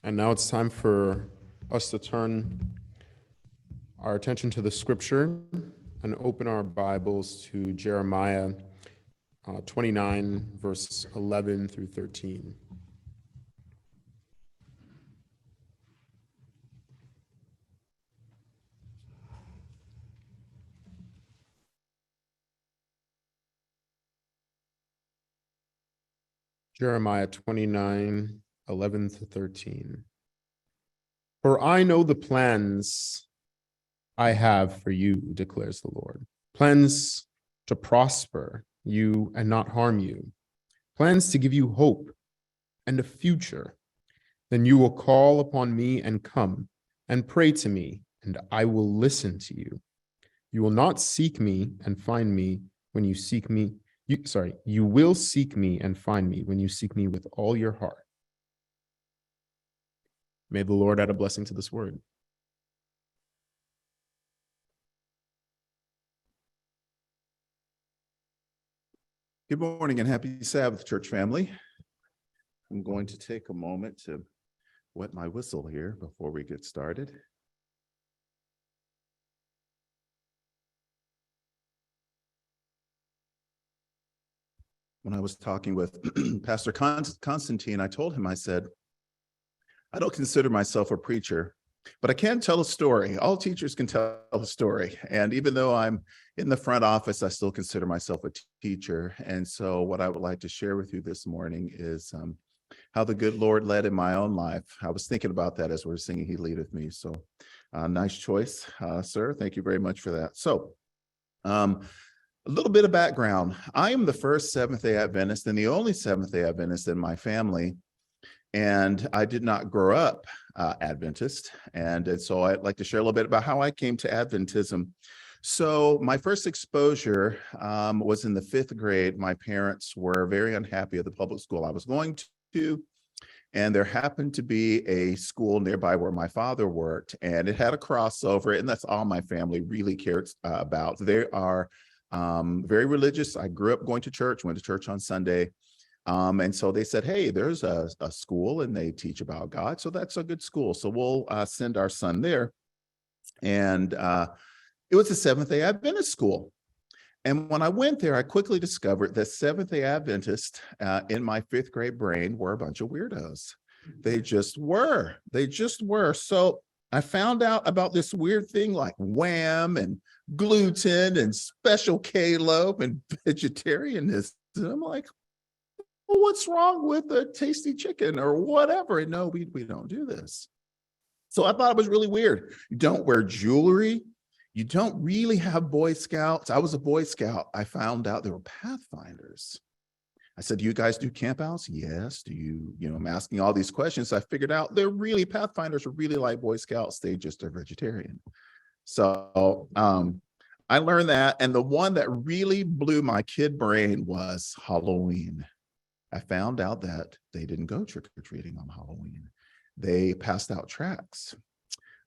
And now it's time for us to turn our attention to the scripture and open our Bibles to Jeremiah 29, verse 11 through 13. Jeremiah 29, 11 to 13. For I know the plans I have for you, declares the Lord. Plans to prosper you and not harm you. Plans to give you hope and a future. Then you will call upon me and come and pray to me, and I will listen to you. You will not seek me and find me when you seek me. You will seek me and find me when you seek me with all your heart. May the Lord add a blessing to this word. Good morning and happy Sabbath, church family. I'm going to take a moment to wet my whistle here before we get started. When I was talking with Pastor Constantine, I told him, I said, I don't consider myself a preacher, but I can tell a story. All teachers can tell a story. And even though I'm in the front office, I still consider myself a teacher. And so what I would like to share with you this morning is how the good Lord led in my own life. I was thinking about that as we were singing He Leadeth Me. So nice choice, sir. Thank you very much for that. So a little bit of background. I am the first Seventh-day Adventist and the only Seventh-day Adventist in my family. And I did not grow up Adventist. And so I'd like to share a little bit about how I came to Adventism. So my first exposure was in the 5th grade. My parents were very unhappy at the public school I was going to. And there happened to be a school nearby where my father worked, and it had a crossover, and that's all my family really cared about. They are very religious. I grew up going to church, went to church on Sunday. And so they said, hey, there's a school and they teach about God. So that's a good school. So we'll send our son there. And it was a Seventh-day Adventist school. And when I went there, I quickly discovered that Seventh-day Adventists in my 5th grade brain were a bunch of weirdos. They just were. So I found out about this weird thing like wham and gluten and special K-loaf and vegetarianism. I'm like, well, what's wrong with a tasty chicken or whatever? And no, we don't do this. So I thought it was really weird. You don't wear jewelry. You don't really have Boy Scouts. I was a Boy Scout. I found out there were Pathfinders. I said, do you guys do campouts? Yes. Do you, I'm asking all these questions. I figured out they're really, Pathfinders are really like Boy Scouts. They just are vegetarian. So I learned that. And the one that really blew my kid brain was Halloween. I found out that they didn't go trick-or-treating on Halloween. They passed out tracts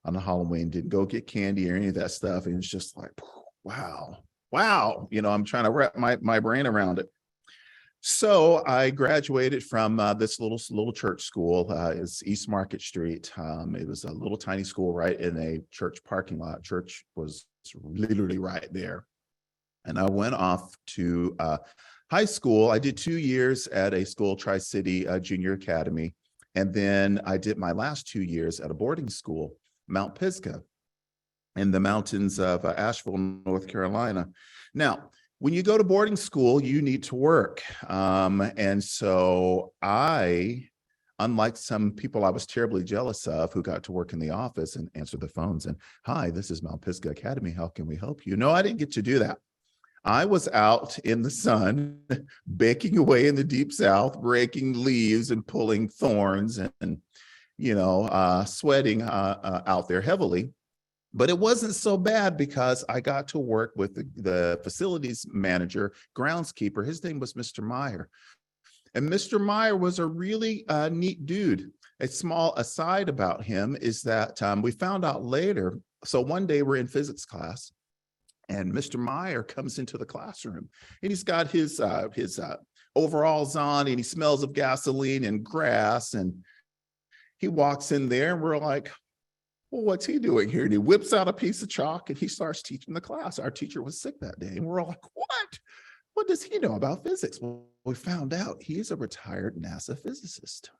on Halloween, didn't go get candy or any of that stuff. And it's just like, wow. I'm trying to wrap my brain around it. So I graduated from this little church school. It's East Market Street. It was a little tiny school right in a church parking lot. Church was literally right there. And I went off to high school. I did 2 years at a school, Tri-City Junior Academy. And then I did my last 2 years at a boarding school, Mount Pisgah, in the mountains of Asheville, North Carolina. Now, when you go to boarding school, you need to work. And so I, unlike some people I was terribly jealous of who got to work in the office and answer the phones and, hi, this is Mount Pisgah Academy. How can we help you? No, I didn't get to do that. I was out in the sun, baking away in the deep South, breaking leaves and pulling thorns and sweating out there heavily. But it wasn't so bad because I got to work with the facilities manager, groundskeeper. His name was Mr. Meyer. And Mr. Meyer was a really neat dude. A small aside about him is that we found out later. So one day we're in physics class. And Mr. Meyer comes into the classroom and he's got his overalls on and he smells of gasoline and grass. And he walks in there and we're like, well, what's he doing here? And he whips out a piece of chalk and he starts teaching the class. Our teacher was sick that day. And we're all like, what? What does he know about physics? Well, we found out he's a retired NASA physicist.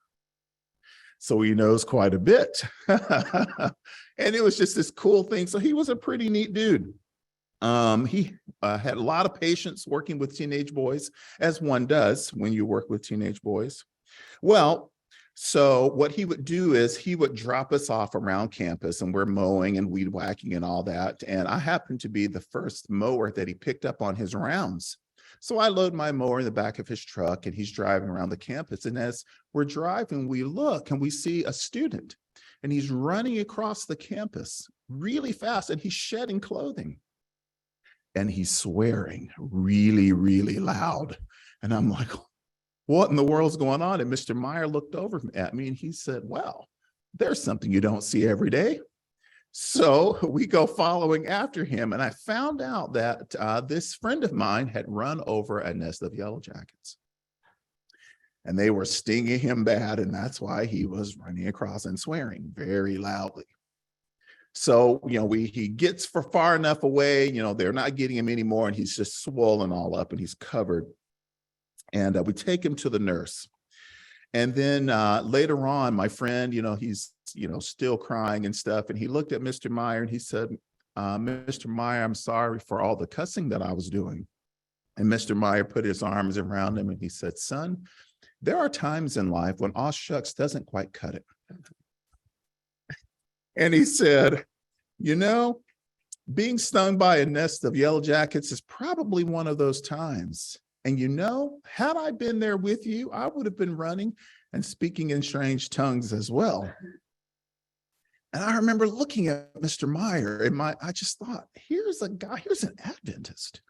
So he knows quite a bit. And it was just this cool thing. So he was a pretty neat dude. He had a lot of patience working with teenage boys, as one does when you work with teenage boys. Well, so what he would do is he would drop us off around campus and we're mowing and weed whacking and all that. And I happened to be the first mower that he picked up on his rounds. So I load my mower in the back of his truck and he's driving around the campus. And as we're driving, we look and we see a student and he's running across the campus really fast and he's shedding clothing. And he's swearing really, really loud. And I'm like, what in the world's going on? And Mr. Meyer looked over at me and he said, well, there's something you don't see every day. So we go following after him. And I found out that this friend of mine had run over a nest of yellow jackets. And they were stinging him bad. And that's why he was running across and swearing very loudly. So, he gets far enough away, they're not getting him anymore. And he's just swollen all up and he's covered. And we take him to the nurse. And then later on, my friend, he's, still crying and stuff. And he looked at Mr. Meyer and he said, Mr. Meyer, I'm sorry for all the cussing that I was doing. And Mr. Meyer put his arms around him and he said, son, there are times in life when aw shucks doesn't quite cut it. And he said, being stung by a nest of yellow jackets is probably one of those times. And had I been there with you, I would have been running and speaking in strange tongues as well. And I remember looking at Mr. Meyer and I just thought, here's a guy, here's an Adventist.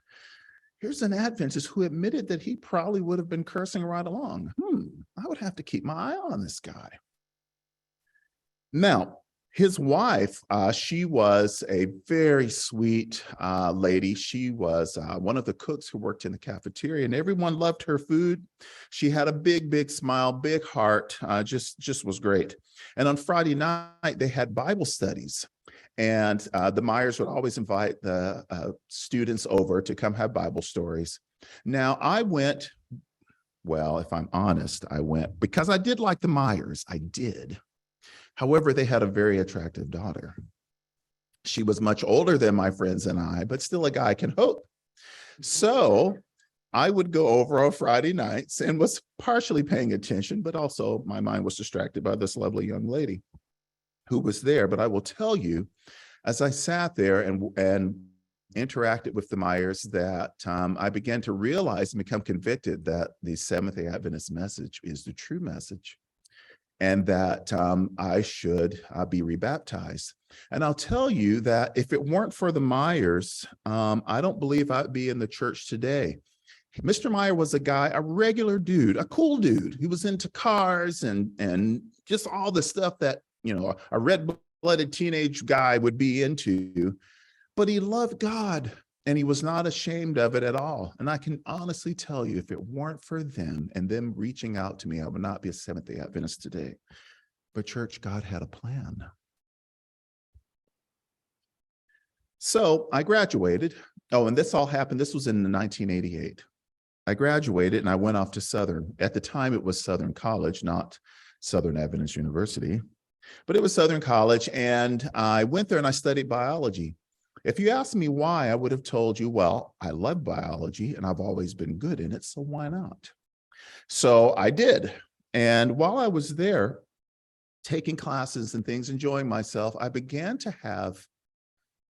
Here's an Adventist who admitted that he probably would have been cursing right along. I would have to keep my eye on this guy. Now, his wife, she was a very sweet lady. She was one of the cooks who worked in the cafeteria, and everyone loved her food. She had a big, big smile, big heart, just was great. And on Friday night, they had Bible studies. And the Myers would always invite the students over to come have Bible stories. Now, I went, well, if I'm honest, I went because I did like the Myers. I did. However, they had a very attractive daughter. She was much older than my friends and I, but still a guy can hope. So I would go over on Friday nights and was partially paying attention, but also my mind was distracted by this lovely young lady who was there. But I will tell you, as I sat there and interacted with the Myers, that I began to realize and become convicted that the Seventh-day Adventist message is the true message, and that I should be rebaptized. And I'll tell you that if it weren't for the Myers, I don't believe I'd be in the church today. Mr. Meyer was a guy, a regular dude, a cool dude. He was into cars and just all the stuff that, a red-blooded teenage guy would be into. But he loved God. And he was not ashamed of it at all. And I can honestly tell you, if it weren't for them and them reaching out to me, I would not be a Seventh-day Adventist today. But church, God had a plan. So I graduated. Oh, and this all happened. This was in 1988. I graduated and I went off to Southern. At the time, it was Southern College, not Southern Adventist University. But it was Southern College. And I went there and I studied biology. If you asked me why, I would have told you, well, I love biology and I've always been good in it, so why not? So I did. And while I was there taking classes and things, enjoying myself, I began to have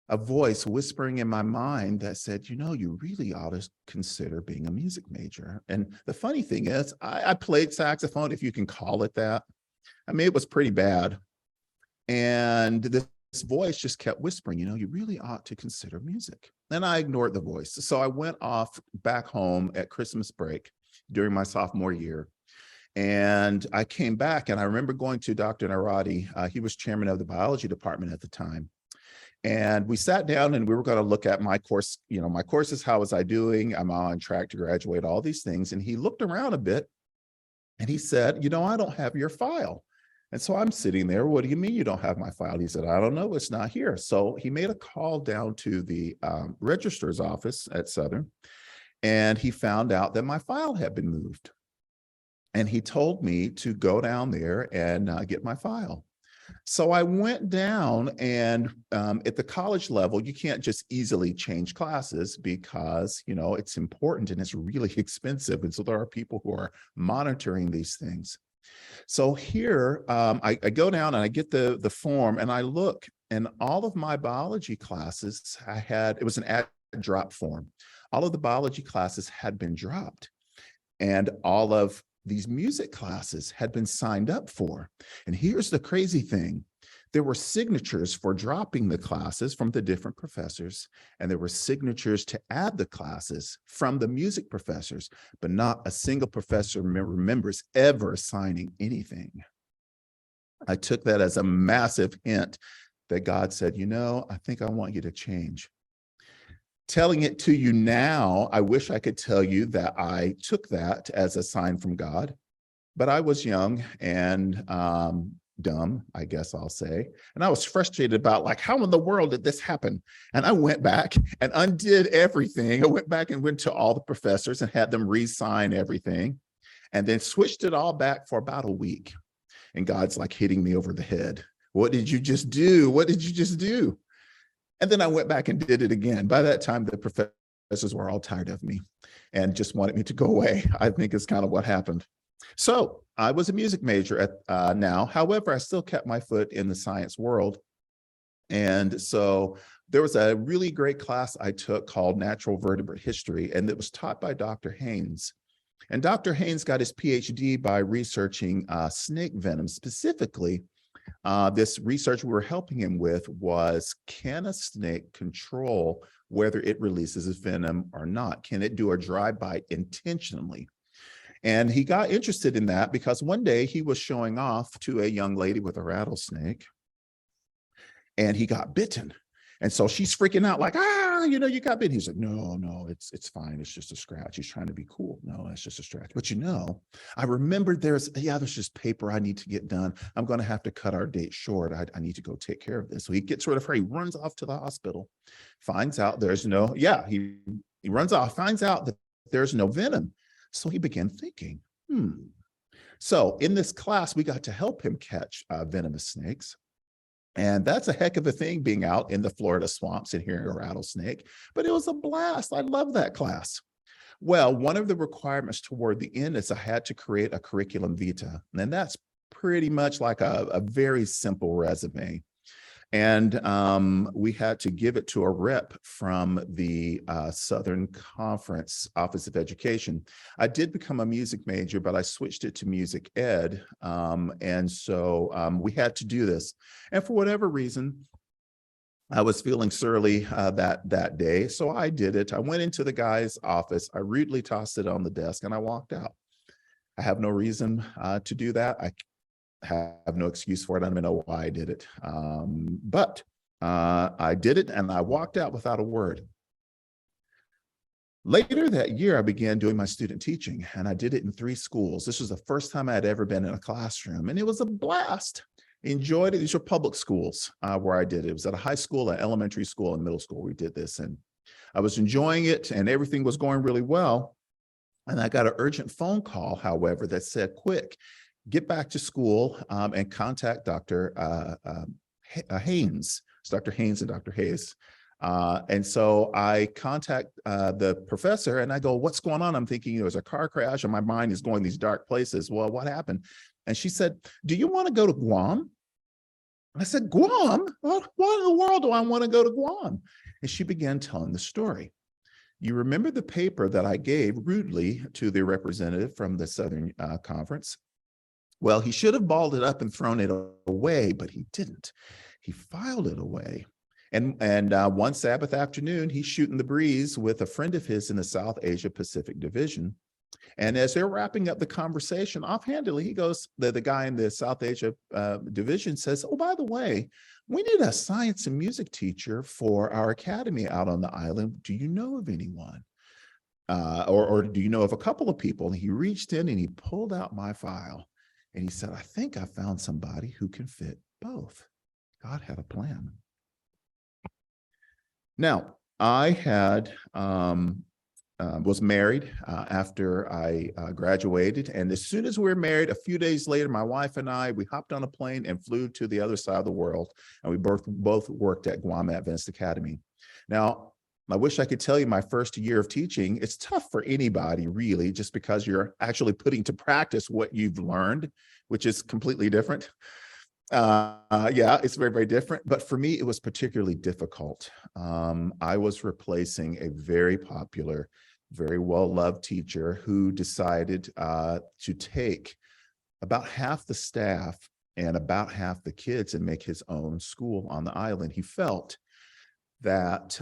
a voice whispering in my mind that said, you really ought to consider being a music major. And the funny thing is, I played saxophone, if you can call it that. I mean, it was pretty bad. And this voice just kept whispering, you really ought to consider music. And I ignored the voice. So I went off back home at Christmas break during my sophomore year. And I came back and I remember going to Dr. Narati. He was chairman of the biology department at the time. And we sat down and we were going to look at my course, my courses, how was I doing? I'm on track to graduate, all these things. And he looked around a bit and he said, I don't have your file. And so I'm sitting there. What do you mean you don't have my file? He said, I don't know. It's not here. So he made a call down to the registrar's office at Southern, and he found out that my file had been moved. And he told me to go down there and get my file. So I went down, and at the college level, you can't just easily change classes because, you know, it's important and it's really expensive. And so there are people who are monitoring these things. So here I go down and I get the form, and I look, and all of my biology classes it was an add drop form. All of the biology classes had been dropped, and all of these music classes had been signed up for. And here's the crazy thing. There were signatures for dropping the classes from the different professors, and there were signatures to add the classes from the music professors, but not a single professor remembers ever signing anything. I took that as a massive hint that God said, you know, I think I want you to change. Telling it to you now, I wish I could tell you that I took that as a sign from God, but I was young and dumb, I guess I'll say. And I was frustrated about, like, how in the world did this happen? And I went back and undid everything. I went back and went to all the professors and had them re-sign everything, and then switched it all back for about a week. And God's like hitting me over the head. What did you just do? What did you just do? And then I went back and did it again. By that time, the professors were all tired of me and just wanted me to go away. I think is kind of what happened. So I was a music major at now. However, I still kept my foot in the science world. And so there was a really great class I took called Natural Vertebrate History, and it was taught by Dr. Haynes. And Dr. Haynes got his PhD by researching snake venom. Specifically, this research we were helping him with was, can a snake control whether it releases its venom or not? Can it do a dry bite intentionally? And he got interested in that because one day he was showing off to a young lady with a rattlesnake, and he got bitten. And so she's freaking out like, you know, you got bitten. He's like, no, it's fine. It's just a scratch. He's trying to be cool. No, it's just a scratch. But, you know, I remembered there's just paper I need to get done. I'm going to have to cut our date short. I need to go take care of this. So he gets rid of her. He runs off to the hospital, finds out there's no, he runs off, finds out that there's no venom. So he began thinking, So in this class, we got to help him catch venomous snakes. And that's a heck of a thing, being out in the Florida swamps and hearing a rattlesnake. But it was a blast. I love that class. Well, one of the requirements toward the end is I had to create a curriculum vitae. And that's pretty much like a very simple resume. And we had to give it to a rep from the Southern Conference Office of Education. I did become a music major, but I switched it to music ed. And so we had to do this. And for whatever reason, I was feeling surly that day. So I did it. I went into the guy's office. I rudely tossed it on the desk and I walked out. I have no reason to do that. I have no excuse for it. I don't even know why I did it. But I did it and I walked out without a word. Later that year, I began doing my student teaching, and I did it in 3 schools. This was the first time I had ever been in a classroom, and it was a blast. Enjoyed it. These were public schools where I did it. It was at a high school, an elementary school, and middle school. We did this, and I was enjoying it, and everything was going really well. And I got an urgent phone call, however, that said, quick, get back to school and contact Dr. Haynes. It's Dr. Haynes and Dr. Hayes. And so I contact the professor and I go, what's going on? I'm thinking there's a car crash and my mind is going these dark places. Well, what happened? And she said, do you want to go to Guam? I said, Guam? What in the world do I want to go to Guam? And she began telling the story. You remember the paper that I gave rudely to the representative from the Southern Conference? Well, he should have balled it up and thrown it away, but he didn't. He filed it away. And one Sabbath afternoon, he's shooting the breeze with a friend of his in the South Asia Pacific Division. And as they're wrapping up the conversation, offhandedly, he goes, the guy in the South Asia Division says, oh, by the way, we need a science and music teacher for our academy out on the island. Do you know of anyone? Or do you know of a couple of people? And he reached in and he pulled out my file. And he said, I think I found somebody who can fit both. God had a plan. Now, I was married after I graduated. And as soon as we were married, a few days later, my wife and I, we hopped on a plane and flew to the other side of the world. And we both worked at Guam Advanced Academy. Now, I wish I could tell you my first year of teaching, it's tough for anybody really, just because you're actually putting to practice what you've learned, which is completely different. Yeah, it's very, very different. But for me, it was particularly difficult. I was replacing a very popular, very well-loved teacher who decided to take about half the staff and about half the kids and make his own school on the island. He felt that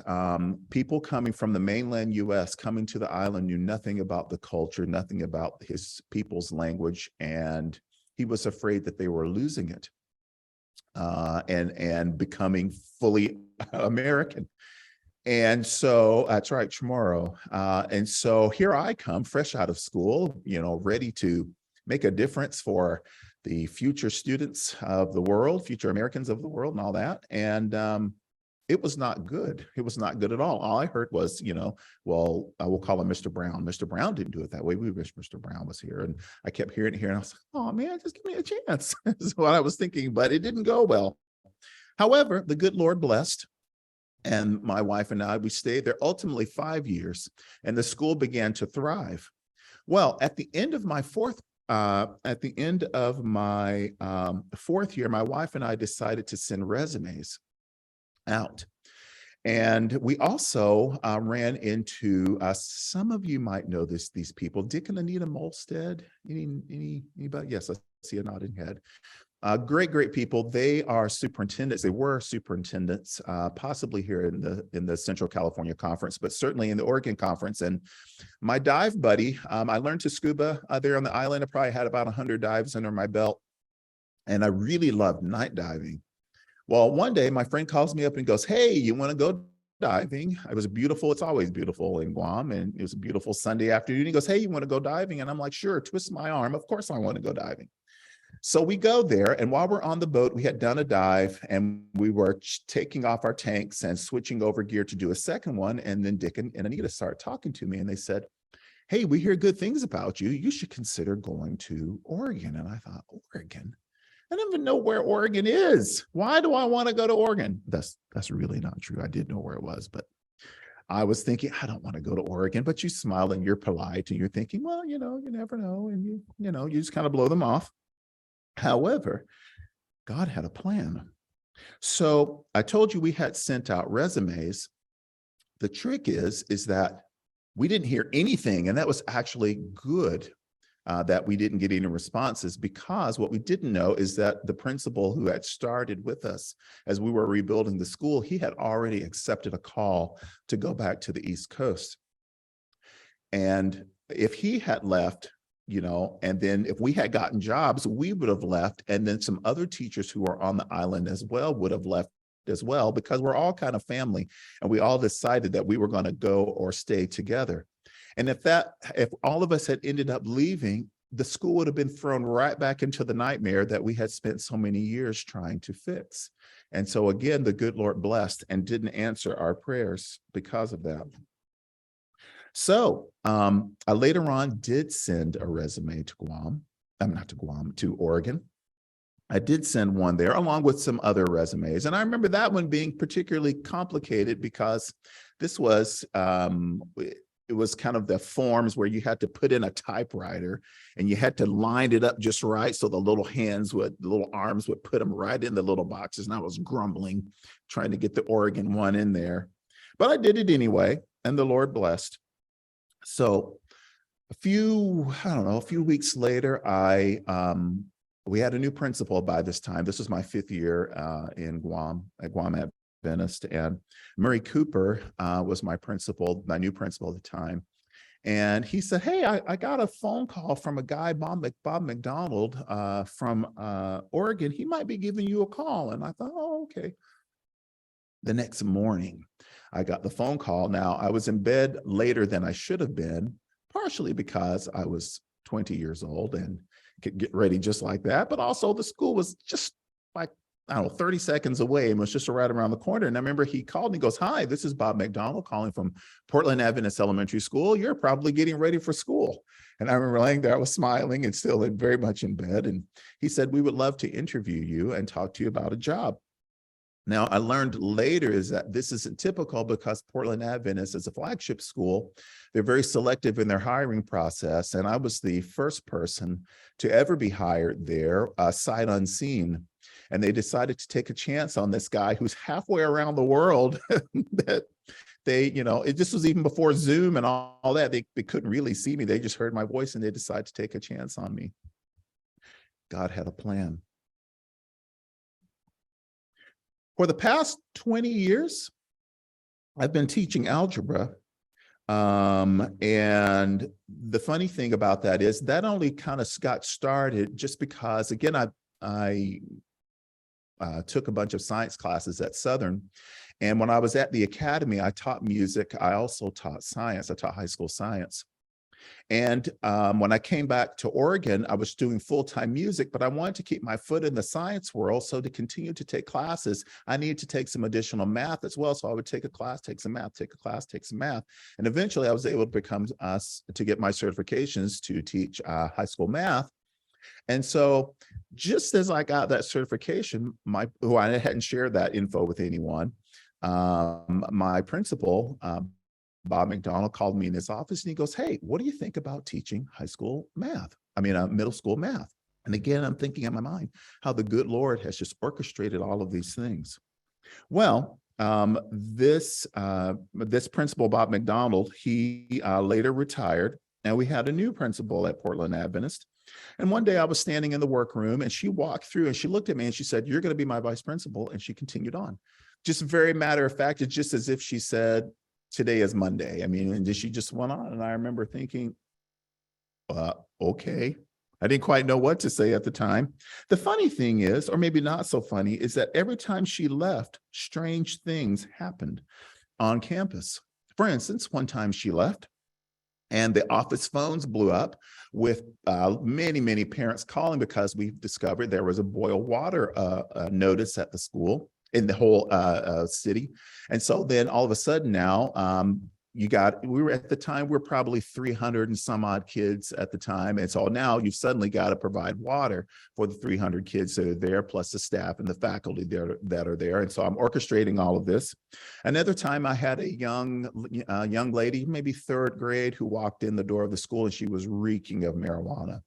people coming from the mainland US coming to the island knew nothing about the culture, nothing about his people's language, and he was afraid that they were losing it and becoming fully American. And so that's right, tomorrow. And so here I come, fresh out of school, ready to make a difference for the future students of the world, future Americans of the world and all that. And it was not good. It was not good at all. All I heard was, well, I will call him Mr. Brown. Mr. Brown didn't do it that way. We wish Mr. Brown was here. And I kept hearing it here. And I was like, oh man, just give me a chance. That's what I was thinking, but it didn't go well. However, the good Lord blessed. And my wife and I, we stayed there ultimately 5 years, and the school began to thrive. Well, at the end of my fourth year, my wife and I decided to send resumes out. And we also ran into, some of you might know these people, Dick and Anita Molstead. Anybody? Yes, I see a nodding head. Great people. They are superintendents. They were superintendents, possibly here in the Central California Conference, but certainly in the Oregon Conference. And my dive buddy, I learned to scuba there on the island. I probably had about 100 dives under my belt, and I really loved night diving. Well, one day my friend calls me up and goes, hey, you want to go diving? It was beautiful. It's always beautiful in Guam. And it was a beautiful Sunday afternoon. He goes, hey, you want to go diving? And I'm like, sure, twist my arm. Of course I want to go diving. So we go there, and while we're on the boat, we had done a dive, and we were taking off our tanks and switching over gear to do a second one. And then Dick and Anita started talking to me, and they said, hey, we hear good things about you. You should consider going to Oregon. And I thought, Oregon? I don't even know where Oregon is. Why do I want to go to Oregon? That's really not true. I did know where it was, but I was thinking, I don't want to go to Oregon. But you smile and you're polite and you're thinking, well, you never know. And you just kind of blow them off. However, God had a plan. So I told you we had sent out resumes. The trick is that we didn't hear anything. And that was actually good that we didn't get any responses, because what we didn't know is that the principal who had started with us as we were rebuilding the school, he had already accepted a call to go back to the East Coast. And if he had left, and then if we had gotten jobs, we would have left. And then some other teachers who are on the island as well would have left as well, because we're all kind of family. And we all decided that we were going to go or stay together. And if all of us had ended up leaving, the school would have been thrown right back into the nightmare that we had spent so many years trying to fix. And so again, the good Lord blessed and didn't answer our prayers because of that. So I later on did send a resume to to Oregon. I did send one there along with some other resumes. And I remember that one being particularly complicated because this was, it was kind of the forms where you had to put in a typewriter and you had to line it up just right. So the little arms would put them right in the little boxes. And I was grumbling, trying to get the Oregon one in there, but I did it anyway. And the Lord blessed. So a few weeks later, we had a new principal by this time. This was my 5th year in Guam, at Guam Adventist, and Murray Cooper was my new principal at the time. And he said, hey, I got a phone call from a guy, Bob McDonald from Oregon. He might be giving you a call. And I thought, oh, okay. The next morning, I got the phone call. Now, I was in bed later than I should have been, partially because I was 20 years old and could get ready just like that. But also the school was just like, I don't know, 30 seconds away and was just right around the corner. And I remember he called and he goes, "Hi, this is Bob McDonald calling from Portland Adventist Elementary School. You're probably getting ready for school." And I remember laying there, I was smiling and still very much in bed. And he said, "We would love to interview you and talk to you about a job." Now, I learned later is that this isn't typical because Portland Adventist is a flagship school. They're very selective in their hiring process. And I was the first person to ever be hired there, sight unseen. And they decided to take a chance on this guy who's halfway around the world that they, this was even before Zoom and all that. They couldn't really see me. They just heard my voice and they decided to take a chance on me. God had a plan. For the past 20 years, I've been teaching algebra. And the funny thing about that is that only kind of got started just because, again, I took a bunch of science classes at Southern. And when I was at the academy, I taught music. I also taught science. I taught high school science. And when I came back to Oregon, I was doing full-time music, but I wanted to keep my foot in the science world. So to continue to take classes, I needed to take some additional math as well. So I would take a class, take some math, take a class, take some math. And eventually I was able to to get my certifications to teach high school math. And so just as I got that certification, I hadn't shared that info with anyone, my principal, Bob McDonald, called me in his office and he goes, "Hey, what do you think about teaching high school math? Middle school math?" And again, I'm thinking in my mind how the good Lord has just orchestrated all of these things. Well, this principal, Bob McDonald, he later retired, and we had a new principal at Portland Adventist. And one day I was standing in the workroom and she walked through and she looked at me and she said, "You're going to be my vice principal." And she continued on. Just very matter of fact, it's just as if she said, "Today is Monday." And she just went on. And I remember thinking, okay. I didn't quite know what to say at the time. The funny thing is, or maybe not so funny, is that every time she left, strange things happened on campus. For instance, one time she left and the office phones blew up with many, many parents calling because we discovered there was a boil water notice at the school in the whole city. And so then all of a sudden now, we were at the time, we're probably 300 and some odd kids at the time. And so now you've suddenly got to provide water for the 300 kids that are there, plus the staff and the faculty that are there. And so I'm orchestrating all of this. Another time I had a young lady, maybe third grade, who walked in the door of the school and she was reeking of marijuana.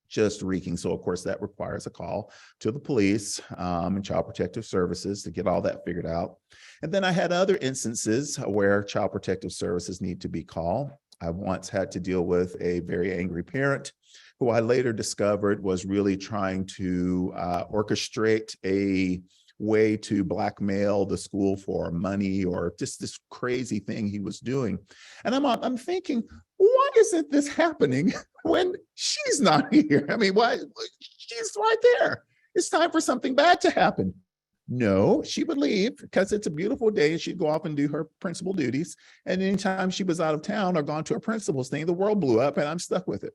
Just reeking. So of course that requires a call to the police and Child Protective Services to get all that figured out. And then I had other instances where Child Protective Services need to be called. I once had to deal with a very angry parent who I later discovered was really trying to orchestrate a way to blackmail the school for money or just this crazy thing he was doing. And I'm thinking, why isn't this happening when she's not here? Why? She's right there. It's time for something bad to happen. No, she would leave because it's a beautiful day and she'd go off and do her principal duties. And anytime she was out of town or gone to her principal's thing, the world blew up and I'm stuck with it.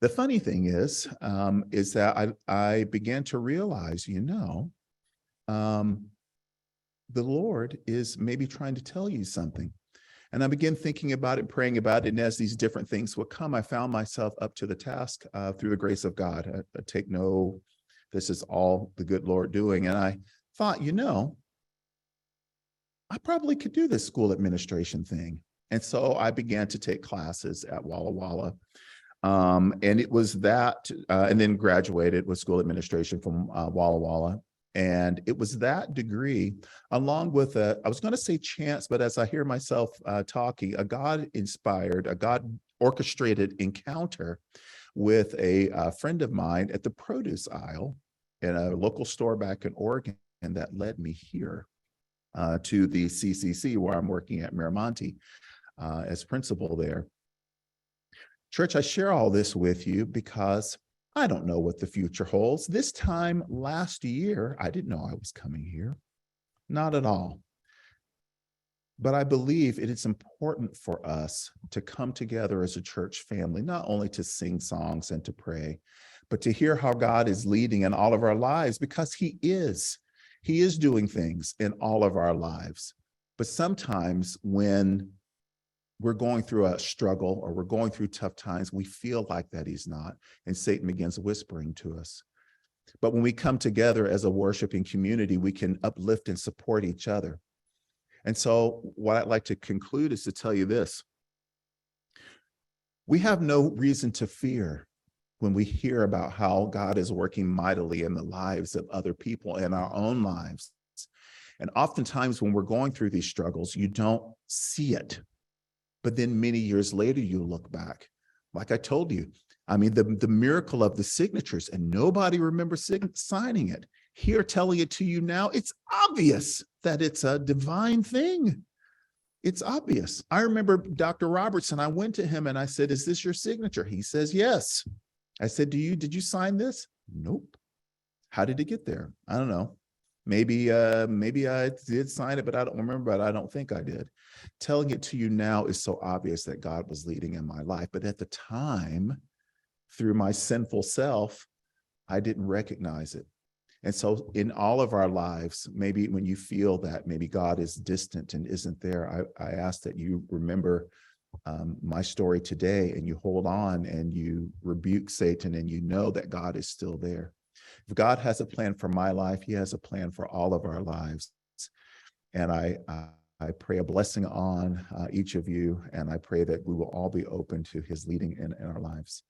The funny thing is that I began to realize, the Lord is maybe trying to tell you something. And I began thinking about it, praying about it. And as these different things would come, I found myself up to the task through the grace of God. This is all the good Lord doing. And I thought, I probably could do this school administration thing. And so I began to take classes at Walla Walla. And it was that, and then graduated with school administration from Walla Walla. And it was that degree, along with I was going to say chance, but as I hear myself talking, a God-inspired, a God-orchestrated encounter with a friend of mine at the produce aisle in a local store back in Oregon, and that led me here to the CCC, where I'm working at Miramonte as principal there. Church, I share all this with you because I don't know what the future holds. This time last year, I didn't know I was coming here. Not at all. But I believe it is important for us to come together as a church family, not only to sing songs and to pray, but to hear how God is leading in all of our lives, because He is. He is doing things in all of our lives. But sometimes when we're going through a struggle or we're going through tough times, we feel like that He's not, and Satan begins whispering to us. But when we come together as a worshiping community, we can uplift and support each other. And so what I'd like to conclude is to tell you this. We have no reason to fear when we hear about how God is working mightily in the lives of other people and our own lives. And oftentimes when we're going through these struggles, you don't see it. But then many years later, you look back. Like I told you, I mean, the miracle of the signatures, and nobody remembers signing it. Here, telling it to you now, it's obvious that it's a divine thing. It's obvious. I remember Dr. Robertson, I went to him and I said, "Is this your signature?" He says, "Yes." I said, did you sign this?" "Nope." "How did it get there?" "I don't know. Maybe I did sign it, but I don't remember, but I don't think I did." Telling it to you now is so obvious that God was leading in my life. But at the time, through my sinful self, I didn't recognize it. And so in all of our lives, maybe when you feel that maybe God is distant and isn't there, I ask that you remember my story today, and you hold on and you rebuke Satan, and you know that God is still there. If God has a plan for my life, He has a plan for all of our lives. And I pray a blessing on each of you, and I pray that we will all be open to His leading in our lives.